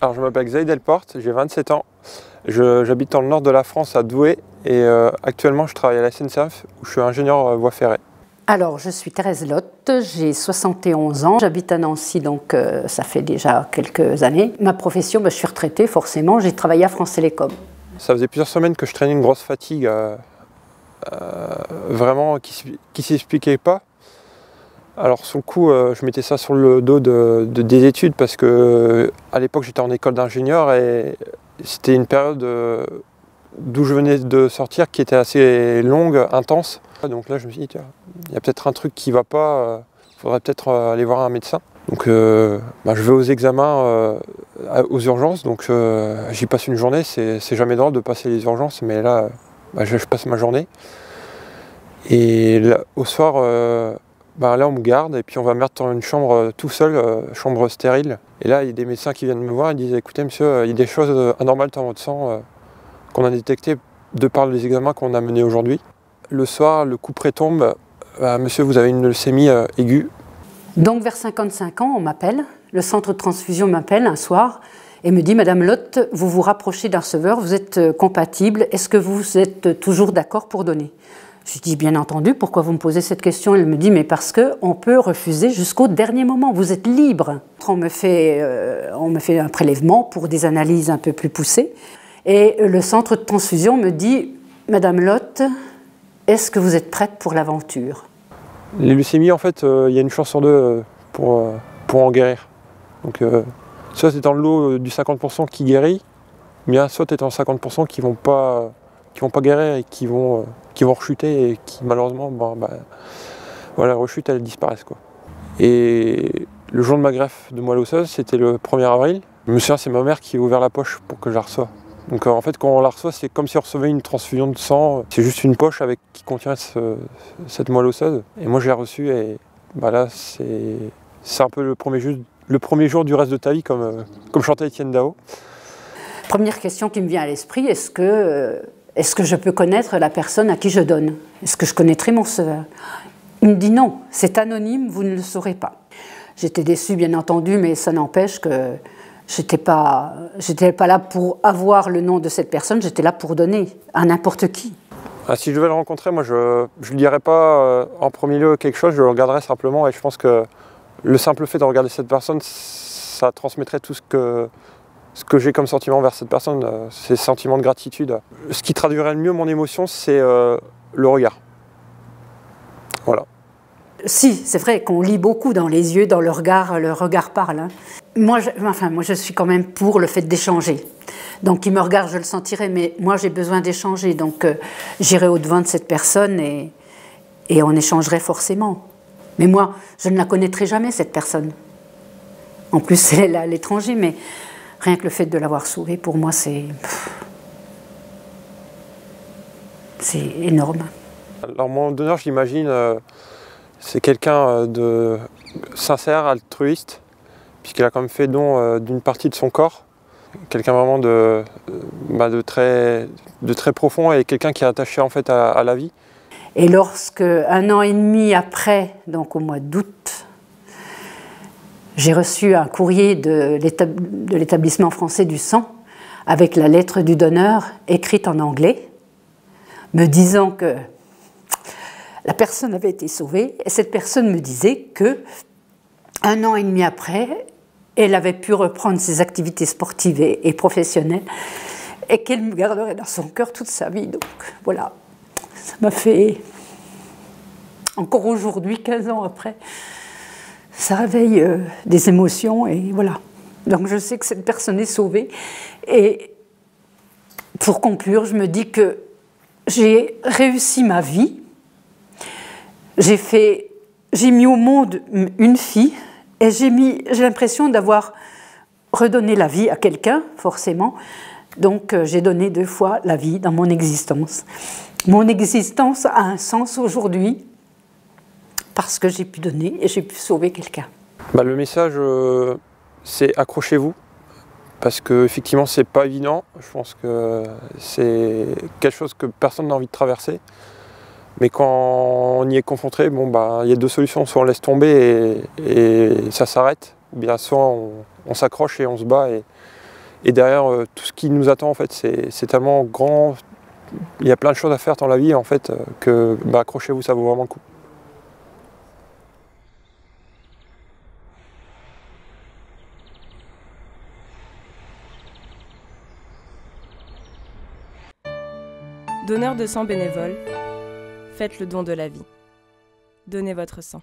Alors je m'appelle Xaïd Delporte, j'ai 27 ans. J'habite dans le nord de la France, à Douai, et actuellement je travaille à la SNCF où je suis ingénieur voie ferrée. Alors, je suis Thérèse Lotte, j'ai 71 ans, j'habite à Nancy, donc ça fait déjà quelques années. Ma profession, je suis retraitée forcément, j'ai travaillé à France Télécom. Ça faisait plusieurs semaines que je traînais une grosse fatigue, vraiment qui s'expliquait pas. Alors sur le coup, je mettais ça sur le dos des études parce que à l'époque j'étais en école d'ingénieur et c'était une période d'où je venais de sortir qui était assez longue, intense. Donc là je me suis dit, tiens, il y a peut-être un truc qui va pas, il faudrait peut-être aller voir un médecin. Donc je vais aux examens, aux urgences, donc j'y passe une journée, c'est jamais drôle de passer les urgences, mais là je passe ma journée. Et là, au soir, là on me garde et puis on va me mettre dans une chambre tout seul, chambre stérile. Et là il y a des médecins qui viennent me voir et disent, écoutez monsieur, il y a des choses anormales dans votre sang qu'on a détectées de par les examens qu'on a menés aujourd'hui. Le soir, le coup près tombe, monsieur vous avez une leucémie aiguë. Donc vers 55 ans, on m'appelle, le centre de transfusion m'appelle un soir et me dit, Madame Lotte, vous vous rapprochez d'un receveur, vous êtes compatible, est-ce que vous êtes toujours d'accord pour donner? Je lui dis, bien entendu, pourquoi vous me posez cette question? Elle me dit, mais parce qu'on peut refuser jusqu'au dernier moment, vous êtes libre. On me fait un prélèvement pour des analyses un peu plus poussées. Et le centre de transfusion me dit, Madame Lotte, est-ce que vous êtes prête pour l'aventure? Les leucémies, en fait, il y a une chance sur deux pour en guérir. Donc, soit c'est dans le lot du 50% qui guérit, bien soit c'est dans 50% qui vont pas guérir et qui vont rechuter et qui malheureusement, la rechute, elles disparaissent, quoi. Et le jour de ma greffe de moelle osseuse, c'était le 1er avril. Je me souviens, c'est ma mère qui a ouvert la poche pour que je la reçoive. Donc en fait, quand on la reçoit, c'est comme si on recevait une transfusion de sang. C'est juste une poche qui contient cette moelle osseuse. Et moi, je l'ai reçue et là, c'est un peu le premier jour du reste de ta vie, comme chantait Étienne Dao. Première question qui me vient à l'esprit, est-ce que je peux connaître la personne à qui je donne? Est-ce que je connaîtrai mon receveur? Il me dit non, c'est anonyme, vous ne le saurez pas. J'étais déçue, bien entendu, mais ça n'empêche que j'étais pas là pour avoir le nom de cette personne, j'étais là pour donner à n'importe qui. Si je devais le rencontrer, moi je ne lui dirais pas en premier lieu quelque chose, je le regarderais simplement et je pense que le simple fait de regarder cette personne, ça transmettrait tout ce que j'ai comme sentiment vers cette personne, ces sentiments de gratitude. Ce qui traduirait le mieux mon émotion, c'est le regard. Voilà. Si, c'est vrai qu'on lit beaucoup dans les yeux, dans le regard parle. Hein. Moi, je suis quand même pour le fait d'échanger. Donc, il me regarde, je le sentirai, mais moi, j'ai besoin d'échanger. Donc, j'irai au-devant de cette personne et on échangerait forcément. Mais moi, je ne la connaîtrai jamais, cette personne. En plus, elle est à l'étranger, mais rien que le fait de l'avoir sauvée, pour moi, c'est énorme. Alors, mon donneur, je l'imagine, c'est quelqu'un de sincère, altruiste, puisqu'il a quand même fait don d'une partie de son corps. Quelqu'un vraiment de très profond et quelqu'un qui est attaché en fait à la vie. Et lorsque, 1 an et demi après, donc au mois d'août, j'ai reçu un courrier de l'établissement français du sang avec la lettre du donneur écrite en anglais, me disant que la personne avait été sauvée, et cette personne me disait que 1 an et demi après, elle avait pu reprendre ses activités sportives et professionnelles et qu'elle me garderait dans son cœur toute sa vie. Donc voilà, ça m'a fait, encore aujourd'hui, 15 ans après, ça réveille des émotions et voilà. Donc je sais que cette personne est sauvée et pour conclure, je me dis que j'ai réussi ma vie. J'ai mis au monde une fille et j'ai l'impression d'avoir redonné la vie à quelqu'un, forcément. Donc j'ai donné 2 fois la vie dans mon existence. Mon existence a un sens aujourd'hui parce que j'ai pu donner et j'ai pu sauver quelqu'un. Le message, c'est accrochez-vous. Parce qu'effectivement, c'est pas évident. Je pense que c'est quelque chose que personne n'a envie de traverser. Mais quand on y est confronté, il y a 2 solutions. Soit on laisse tomber et ça s'arrête, ou bien soit on s'accroche et on se bat. Et derrière, tout ce qui nous attend, en fait, c'est tellement grand. Il y a plein de choses à faire dans la vie, en fait, que accrochez-vous, ça vaut vraiment le coup. Donneur de sang bénévole, faites le don de la vie. Donnez votre sang.